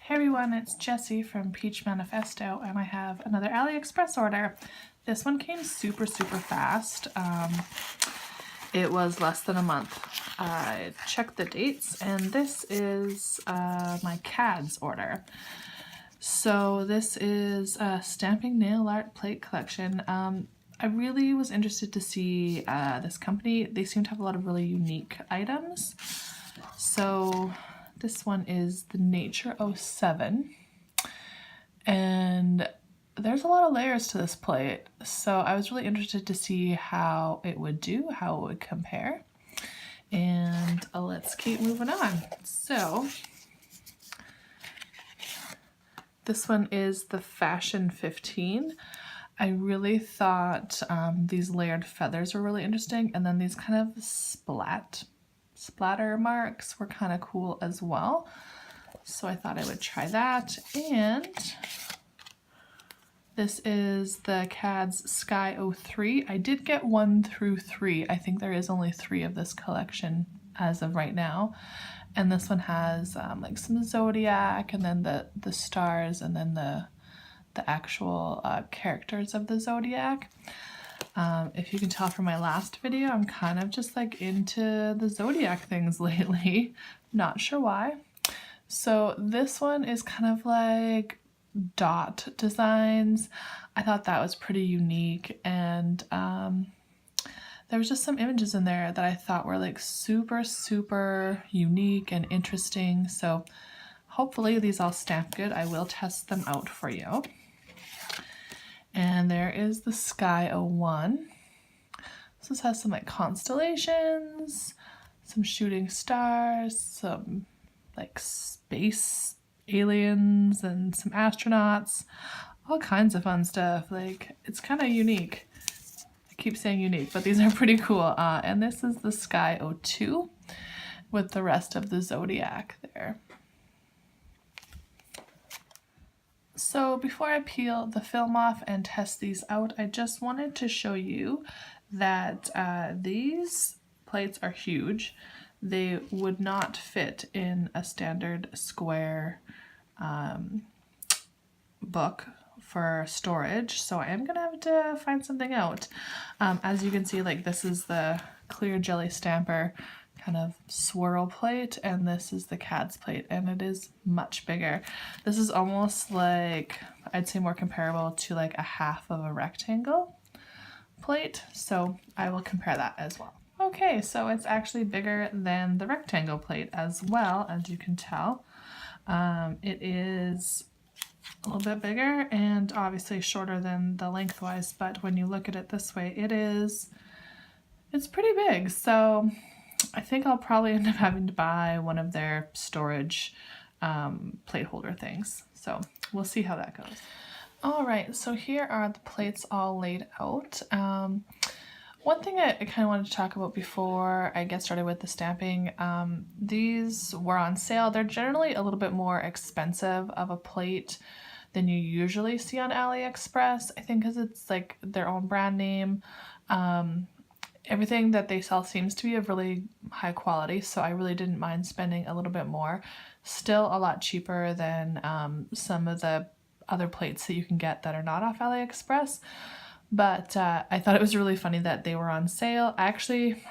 Hey everyone, it's Jessie from Peach Manifesto, and I have another AliExpress order. This one came super fast. It was less than a month. I checked the dates, and this is my KADS order. So this is a stamping nail art plate collection. I really was interested to see this company. They seem to have a lot of really unique items. So this one is the Nature 07, and there's a lot of layers to this plate, so I was really interested to see how it would do, how it would compare, and let's keep moving on. So this one is the Fashion 15. I really thought these layered feathers were really interesting, and then these kind of splatter marks were kind of cool as well. So I thought I would try that. And this is the KADS Sky 03. I did get 1 through 3. I think there is only 3 of this collection as of right now. And this one has like some zodiac, and then the stars, and then the actual characters of the zodiac. If you can tell from my last video, I'm kind of just like into the zodiac things lately. Not sure why. So this one is kind of like dot designs. I thought that was pretty unique, and there was just some images in there that I thought were like super unique and interesting. So hopefully these all stamp good. I will test them out for you. And there is the Sky 01. So this has some like constellations, some shooting stars, some like space aliens, and some astronauts, all kinds of fun stuff. Like, it's kind of unique. I keep saying unique, but these are pretty cool. And this is the Sky 02 with the rest of the zodiac there. So before I peel the film off and test these out, I just wanted to show you that these plates are huge. They would not fit in a standard square book for storage, so I am gonna have to find something out. As you can see, like, this is the clear jelly stamper kind of swirl plate, and this is the KADS plate, and it is much bigger. This is almost like, I'd say more comparable to like a half of a rectangle plate, so I will compare that as well. Okay, so it's actually bigger than the rectangle plate as well, as you can tell. It is a little bit bigger and obviously shorter than the lengthwise, but when you look at it this way, it's pretty big. So I think I'll probably end up having to buy one of their storage plate holder things. So we'll see how that goes. All right, so here are the plates all laid out. One thing I kind of wanted to talk about before I get started with the stamping, these were on sale. They're generally a little bit more expensive of a plate than you usually see on AliExpress. I think because it's like their own brand name. Everything that they sell seems to be of really high quality, so I really didn't mind spending a little bit more. Still a lot cheaper than some of the other plates that you can get that are not off AliExpress. But I thought it was really funny that they were on sale. I actually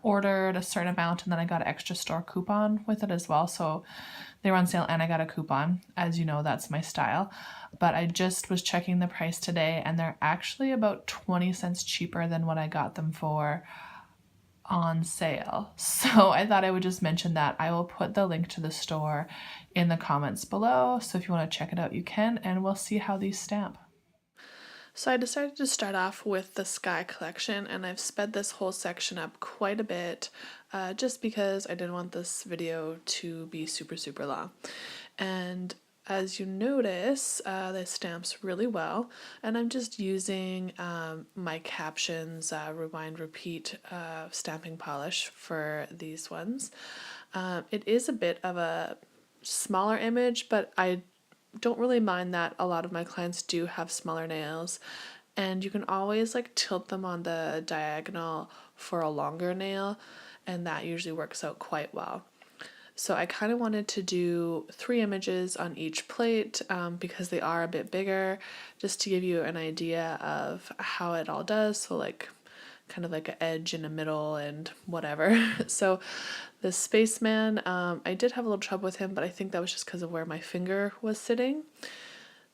ordered a certain amount, and then I got an extra store coupon with it as well. So they were on sale and I got a coupon. As you know, that's my style. But I just was checking the price today, and they're actually about 20 cents cheaper than what I got them for on sale. So I thought I would just mention that. I will put the link to the store in the comments below, so if you want to check it out, you can, and we'll see how these stamp. So I decided to start off with the Sky collection, and I've sped this whole section up quite a bit just because I didn't want this video to be super long. And as you notice, this stamps really well, and I'm just using my captions rewind repeat stamping polish for these ones. It is a bit of a smaller image, but I don't really mind that. A lot of my clients do have smaller nails, and you can always like tilt them on the diagonal for a longer nail, and that usually works out quite well. So I kind of wanted to do 3 images on each plate because they are a bit bigger, just to give you an idea of how it all does. So like kind of like an edge in the middle and whatever. So the Spaceman, I did have a little trouble with him, but I think that was just because of where my finger was sitting.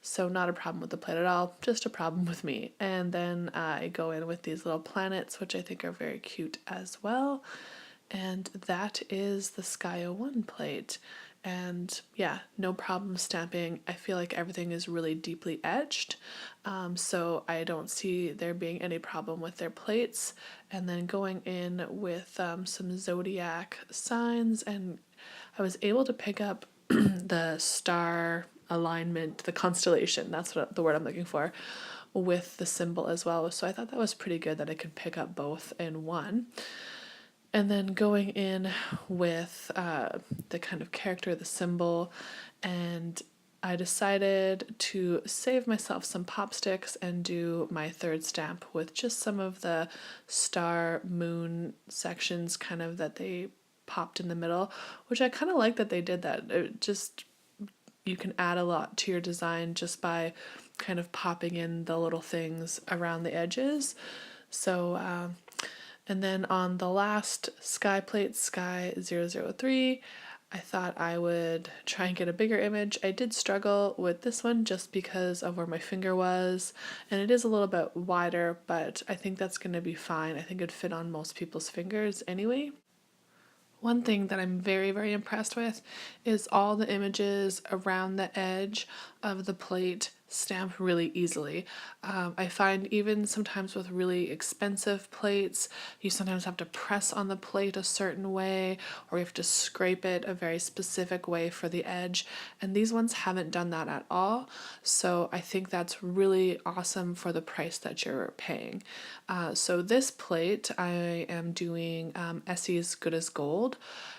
So not a problem with the plate at all, just a problem with me. And then I go in with these little planets, which I think are very cute as well. And that is the Sky 01 plate. And yeah, no problem stamping. I feel like everything is really deeply etched, so I don't see there being any problem with their plates. And then going in with some Zodiac Signs, and I was able to pick up the star alignment, the constellation, that's what the word I'm looking for, with the symbol as well. So I thought that was pretty good that I could pick up both in one. And then going in with the kind of character, the symbol, and I decided to save myself some pop sticks and do my third stamp with just some of the star moon sections kind of that they popped in the middle, which I kind of like that they did that. It just, you can add a lot to your design just by kind of popping in the little things around the edges. So and then on the last sky plate, Sky 003, I thought I would try and get a bigger image. I did struggle with this one just because of where my finger was, and it is a little bit wider, but I think that's going to be fine. I think it'd fit on most people's fingers anyway. One thing that I'm very, very impressed with is all the images around the edge of the plate stamp really easily. I find even sometimes with really expensive plates, you sometimes have to press on the plate a certain way, or you have to scrape it a very specific way for the edge, and these ones haven't done that at all. So I think that's really awesome for the price that you're paying. So this plate I am doing Essie's Good as Gold,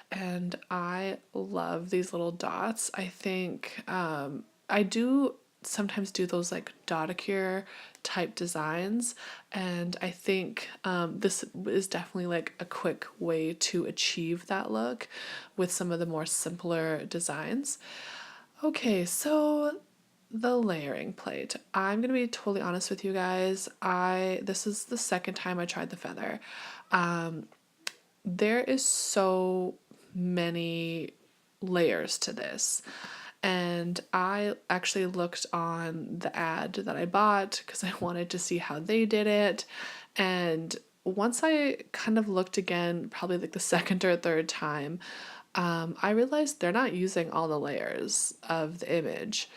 and I love these little dots. I think I do sometimes do those like dotacure type designs, and I think this is definitely like a quick way to achieve that look with some of the more simpler designs. Okay, so the layering plate. I'm gonna be totally honest with you guys. This is the second time I tried the feather. There is so many layers to this. And I actually looked on the ad that I bought because I wanted to see how they did it. And once I kind of looked again, probably like the second or third time, I realized they're not using all the layers of the image.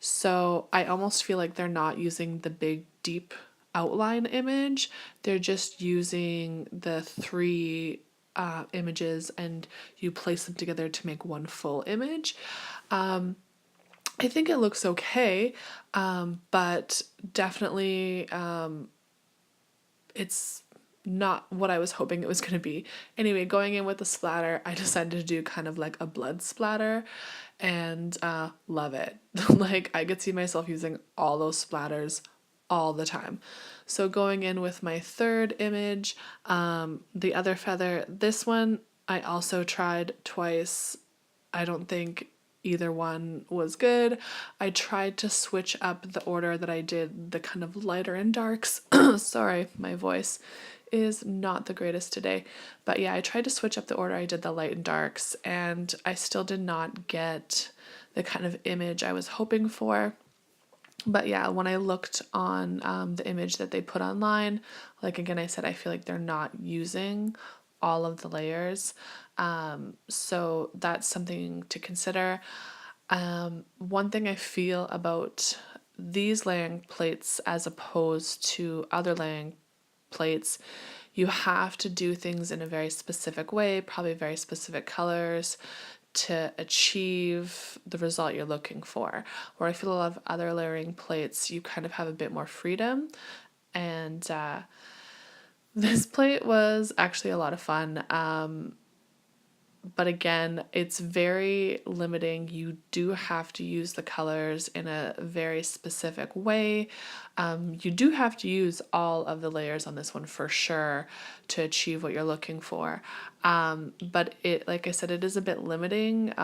So I almost feel like they're not using the big, deep outline image. They're just using the 3 images, and you place them together to make one full image. I think it looks okay, but definitely it's not what I was hoping it was going to be. Anyway, going in with the splatter, I decided to do kind of like a blood splatter, and love it. Like I could see myself using all those splatters all the time. So going in with my third image, the other feather, this one I also tried twice. I don't think either one was good. I tried to switch up the order that I did the kind of lighter and darks. Sorry, my voice is not the greatest today. But yeah, I tried to switch up the order I did the light and darks, and I still did not get the kind of image I was hoping for. But yeah, when I looked on the image that they put online, like again, I said, I feel like they're not using all of the layers. So that's something to consider. One thing I feel about these layering plates as opposed to other layering plates, you have to do things in a very specific way, probably very specific colors, to achieve the result you're looking for. Where I feel a lot of other layering plates, you kind of have a bit more freedom. And this plate was actually a lot of fun. But again, it's very limiting. You do have to use the colors in a very specific way. You do have to use all of the layers on this one for sure to achieve what you're looking for. But it, like I said, it is a bit limiting.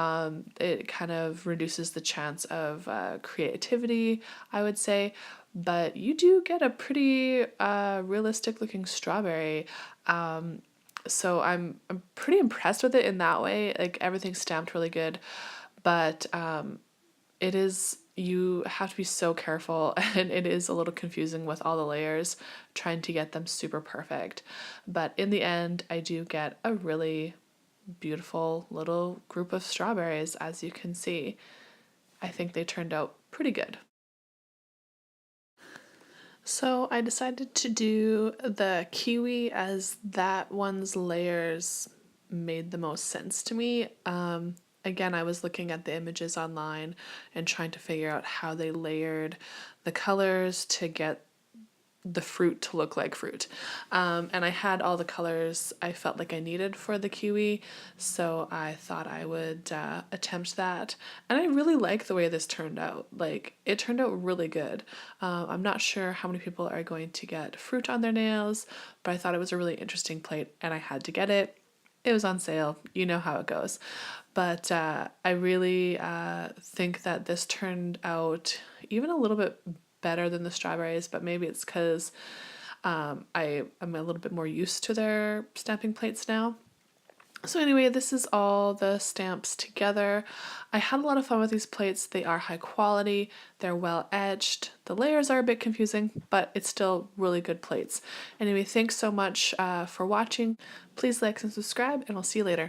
It kind of reduces the chance of creativity, I would say. But you do get a pretty realistic looking strawberry. So I'm pretty impressed with it in that way. Like everything's stamped really good, but it is, you have to be so careful, and it is a little confusing with all the layers trying to get them super perfect. But in the end, I do get a really beautiful little group of strawberries, as you can see. I think they turned out pretty good. So I decided to do the kiwi as that one's layers made the most sense to me. Again, I was looking at the images online and trying to figure out how they layered the colors to get the fruit to look like fruit. And I had all the colors I felt like I needed for the kiwi, so I thought I would attempt that. And I really like the way this turned out. Like, it turned out really good. I'm not sure how many people are going to get fruit on their nails, but I thought it was a really interesting plate and I had to get it. It was on sale, you know how it goes. But I really think that this turned out even a little bit better than the strawberries, but maybe it's because I am a little bit more used to their stamping plates now. So anyway, this is all the stamps together. I had a lot of fun with these plates. They are high quality, they're well etched. The layers are a bit confusing, but it's still really good plates. Anyway, thanks so much for watching. Please like and subscribe, and I'll see you later.